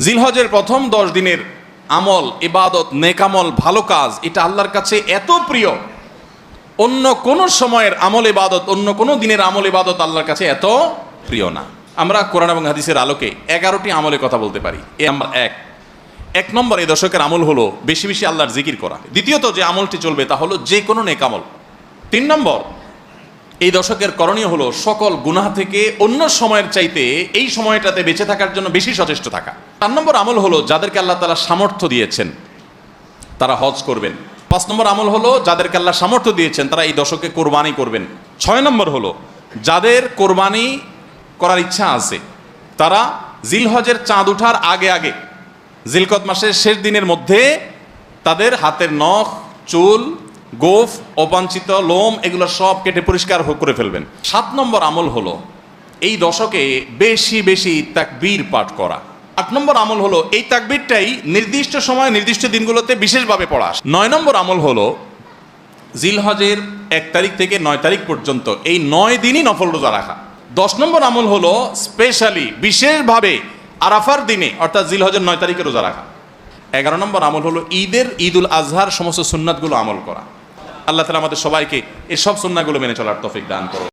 জিলহজের প্রথম 10 দিনের আমল, ইবাদত, নেকামল, ভালো কাজ, এটা আল্লাহর কাছে এত প্রিয়, অন্য কোন সময়ের আমল ইবাদত, অন্য কোন দিনের আমল ইবাদত আল্লাহর কাছে এত প্রিয় না। আমরা কোরআন এবং হাদিসের আলোকে 11টি আমলের কথা বলতে পারি। এক নম্বর এই দশকের আমল হলো বেশি বেশি আল্লাহর জিকির করা। দ্বিতীয়ত যে আমলটি চলবে তা হলো যে কোনো নেকামল। 3 নম্বর এই দশকের করণীয় হলো সকল গুনাহ থেকে অন্য সময়ের চাইতে এই সময়টাতে বেঁচে থাকার জন্য বেশি সচেষ্ট থাকা। 4 নম্বর আমল হলো যাদেরকে আল্লাহ তাআলা সামর্থ্য দিয়েছেন তারা হজ করবেন। 5 নম্বর আমল হলো যাদেরকে আল্লাহ সামর্থ্য দিয়েছেন তারা এই দশকে কোরবানি করবেন। 6 নম্বর হলো যাদের কোরবানি করার ইচ্ছা আছে তারা জিলহজের চাঁদ ওঠার আগে আগে জিলকদ মাসের শেষ দিনের মধ্যে তাদের হাতের নখ, চুল, গোফ, অবাঞ্ছিত লোম এগুলো সব কেটে পরিষ্কার করে ফেলবেন। 7 নম্বর আমল হলো এই দশকে বেশি বেশি তাকবীর পাঠ করা। 8 নম্বর আমল হলো এই তাকবীরটাই নির্দিষ্ট সময় নির্দিষ্ট দিনগুলোতে বিশেষভাবে পড়া। 9 নম্বর আমল হলো জিলহজের 1 তারিখ থেকে 9 তারিখ পর্যন্ত এই 9 দিনই নফল রোজা রাখা। 10 নম্বর আমল হলো স্পেশালি বিশেষভাবে আরাফার দিনে অর্থাৎ জিলহজের 9 তারিখে রোজা রাখা। 11 নম্বর আমল হলো ঈদুল আজহার সমস্ত সুন্নাতগুলো আমল করা। আল্লাহ তাআলা আমাদের সবাইকে এই সব সুন্নাহগুলো মেনে চলার তৌফিক দান করুন।